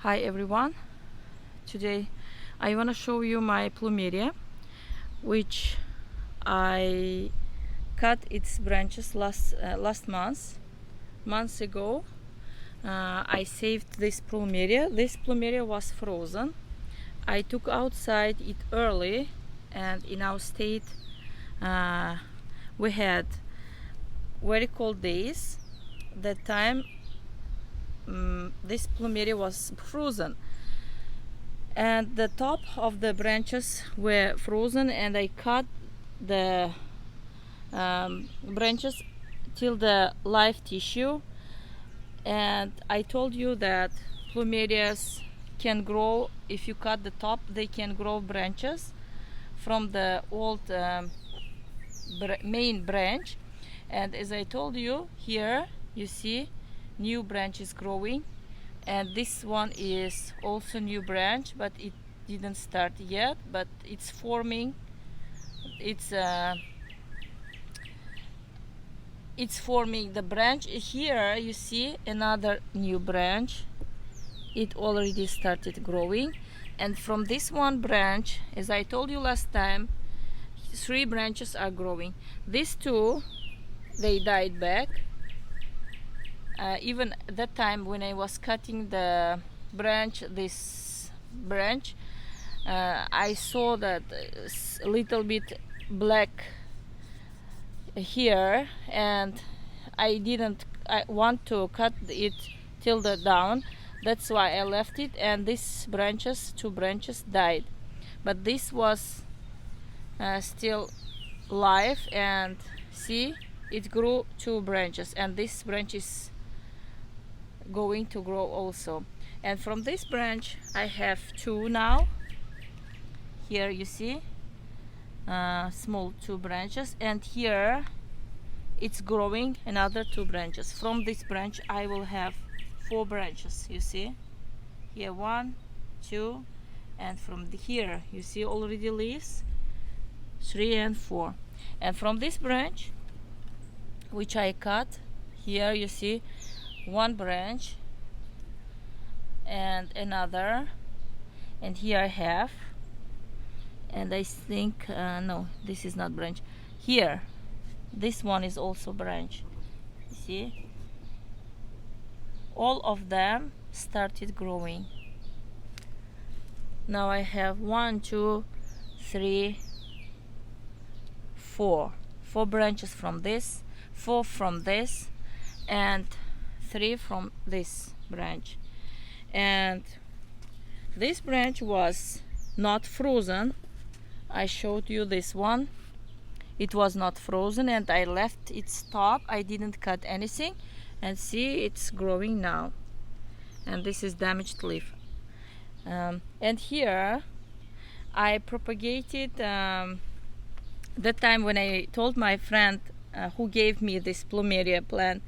Hi everyone, today I want to show you my Plumeria, which I cut its branches last months ago. I saved this Plumeria. This Plumeria was frozen. I took outside it early, and in our state we had very cold days. That time this Plumeria was frozen, and the top of the branches were frozen, and I cut the branches till the live tissue. And I told you that plumerias can grow, if you cut the top, they can grow branches from the old main branch. And as I told you, here you see new branches growing, and this one is also new branch, but it didn't start yet, but it's forming. It's forming the branch. Here you see another new branch. It already started growing, and from this one branch, as I told you last time, 3 branches are growing. These 2, they died back. Even at that time when I was cutting the branch, this branch, I saw that a little bit black here, and I want to cut it till the down. That's why I left it, and these branches, 2 branches, died, but this was still live, and see, it grew 2 branches, and this branch is going to grow also. And from this branch I have 2 now. Here you see small 2 branches, and here it's growing another 2 branches. From this branch I will have 4 branches. You see here 1, 2, and from here you see already leaves 3 and 4. And from this branch which I cut, here you see 1 branch and another, and here I have, and I think no, this is not branch. Here this one is also branch. You see, all of them started growing. Now I have 1, 2, 3, 4 branches from this, 4 from this, and 3 from this branch. And this branch was not frozen. I showed you this one. It was not frozen, and I left its top. I didn't cut anything, and see, it's growing now. And this is damaged leaf. And here I propagated that time when I told my friend who gave me this Plumeria plant.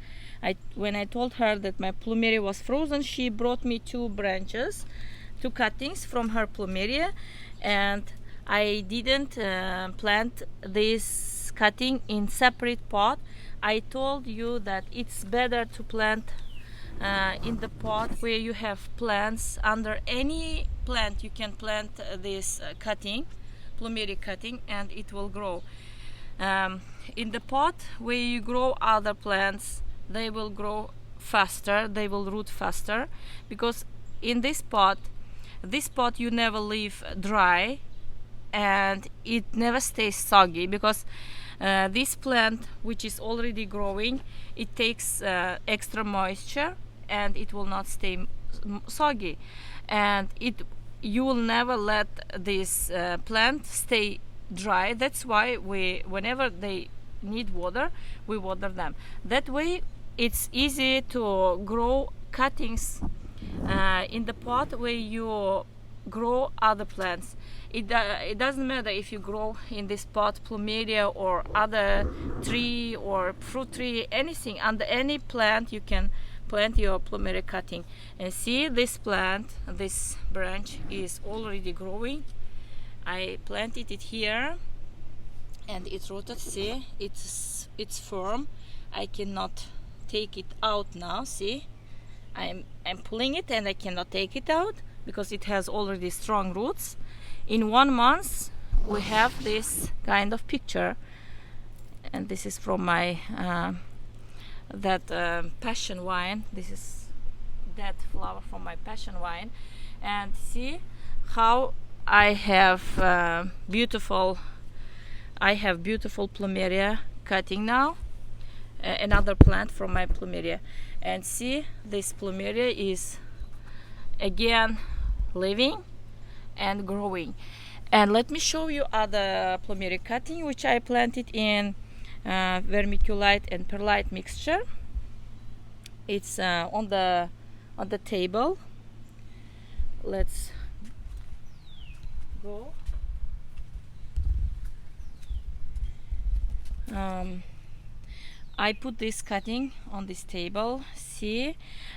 When I told her that my Plumeria was frozen, she brought me 2 branches, 2 cuttings from her Plumeria, and I didn't plant this cutting in separate pot. I told you that it's better to plant in the pot where you have plants. Under any plant you can plant this cutting, Plumeria cutting, and it will grow. In the pot where you grow other plants, they will grow faster, they will root faster, because in this pot you never leave dry, and it never stays soggy, because this plant, which is already growing, it takes extra moisture, and it will not stay soggy, and you will never let this plant stay dry. That's why whenever they need water, we water them. That way it's easy to grow cuttings in the pot where you grow other plants. It doesn't matter if you grow in this pot Plumeria or other tree or fruit tree, anything. Under any plant you can plant your Plumeria cutting. And see, this plant, this branch is already growing. I planted it here, and it's rooted. See, it's firm. I cannot take it out now. See, I'm pulling it and I cannot take it out because it has already strong roots. In 1 month we have this kind of picture, and this is from my passion wine. This is that flower from my passion wine, and see how I have beautiful Plumeria cutting now, another plant from my Plumeria. And see, this Plumeria is again living and growing. And let me show you other Plumeria cutting which I planted in vermiculite and perlite mixture. It's on the table. Let's go. I put this cutting on this table. See,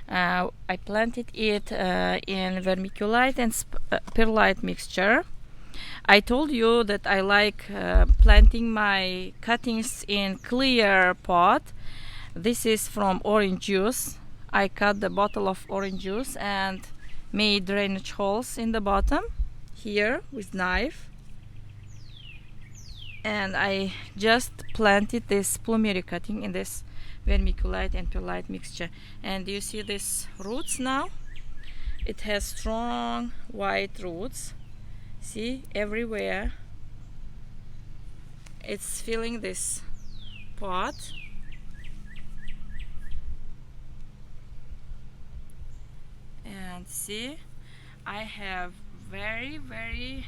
I planted it in vermiculite and perlite mixture. I told you that I like planting my cuttings in clear pot. This is from orange juice. I cut the bottle of orange juice and made drainage holes in the bottom here with knife. And I just planted this Plumeria cutting in this vermiculite and perlite mixture. And you see these roots now? It has strong white roots. See, everywhere. It's filling this pot. And see, I have very, very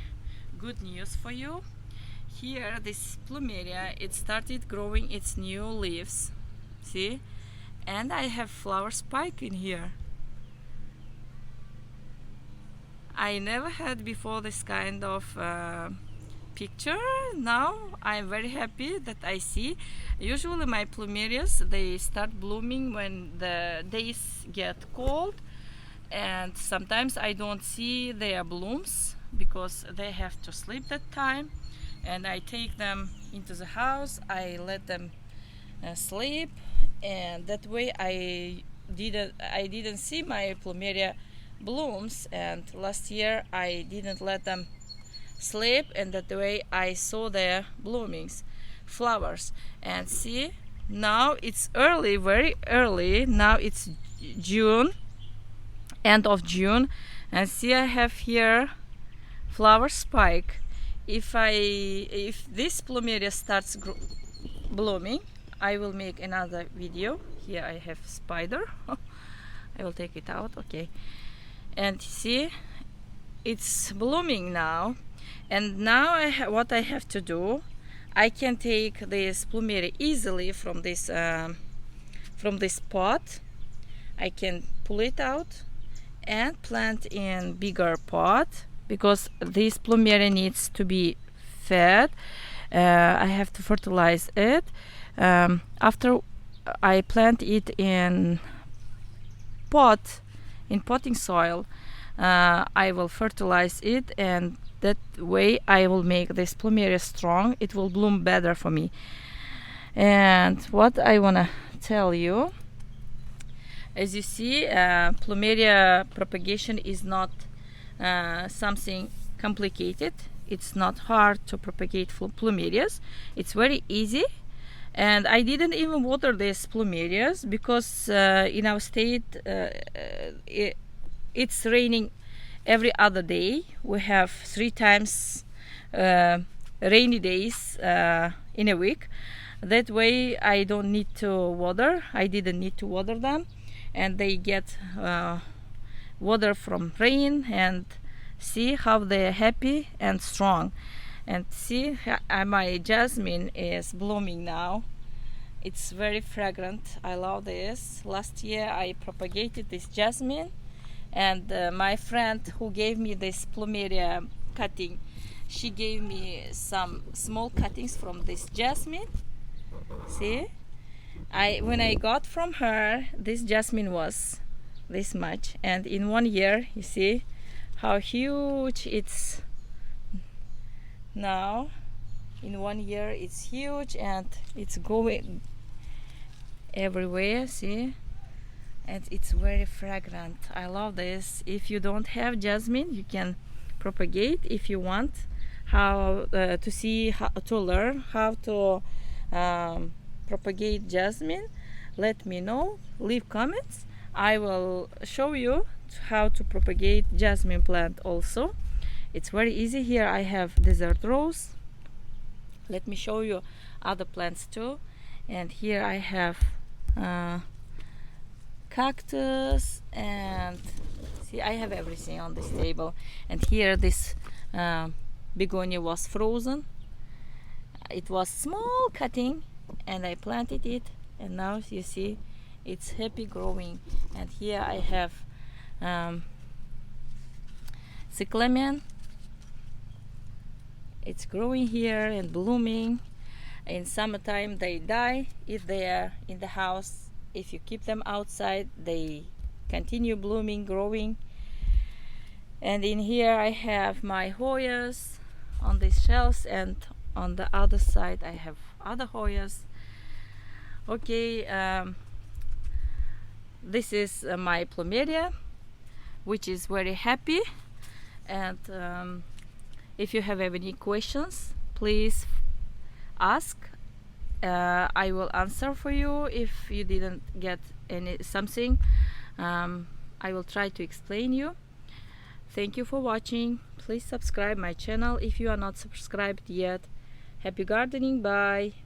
good news for you. Here, this Plumeria, it started growing its new leaves. See? And I have flower spike in here. I never had before this kind of picture. Now I'm very happy that I see. Usually my Plumerias, they start blooming when the days get cold, and sometimes I don't see their blooms because they have to sleep that time. And I take them into the house, I let them sleep, and that way I didn't see my Plumeria blooms. And last year I didn't let them sleep, and that way I saw their bloomings, flowers. And see, now it's early, very early. Now it's June, end of June, and see, I have here flower spike. If this Plumeria starts blooming, I will make another video. Here I have spider. I will take it out. Okay, and see, it's blooming now. And now what I have to do, I can take this Plumeria easily from this pot. I can pull it out and plant in bigger pot, because this Plumeria needs to be fed. I have to fertilize it. After I plant it in potting soil, I will fertilize it, and that way I will make this Plumeria strong. It will bloom better for me. And what I want to tell you, as you see, Plumeria propagation is not something complicated. It's not hard to propagate Plumerias. It's very easy. And I didn't even water these Plumerias because in our state it's raining every other day. We have 3 times rainy days in a week. That way I don't need to water. I didn't need to water them, and they get water from rain. And see how they're happy and strong. And see, my jasmine is blooming now. It's very fragrant. I love this. Last year I propagated this jasmine, and my friend who gave me this Plumeria cutting, she gave me some small cuttings from this jasmine. See, when I got from her, this jasmine was this much, and in 1 year, you see how huge it's now. In 1 year it's huge, and it's going everywhere. See, and it's very fragrant. I love this. If you don't have jasmine, you can propagate. If you want how to see how to learn how to propagate jasmine, let me know, leave comments. I will show you how to propagate jasmine plant also. It's very easy. Here I have desert rose. Let me show you other plants too. And here I have cactus, and see, I have everything on this table. And here this begonia was frozen. It was small cutting and I planted it, and now you see it's happy growing. And here I have cyclamen. It's growing here and blooming. In summertime they die if they are in the house. If you keep them outside, they continue blooming, growing. And in here I have my Hoyas on these shelves, and on the other side I have other Hoyas. Okay, this is my Plumeria, which is very happy. And if you have any questions, please ask. I will answer for you. If you didn't get something, I will try to explain you. Thank you for watching. Please subscribe my channel if you are not subscribed yet. Happy gardening. Bye.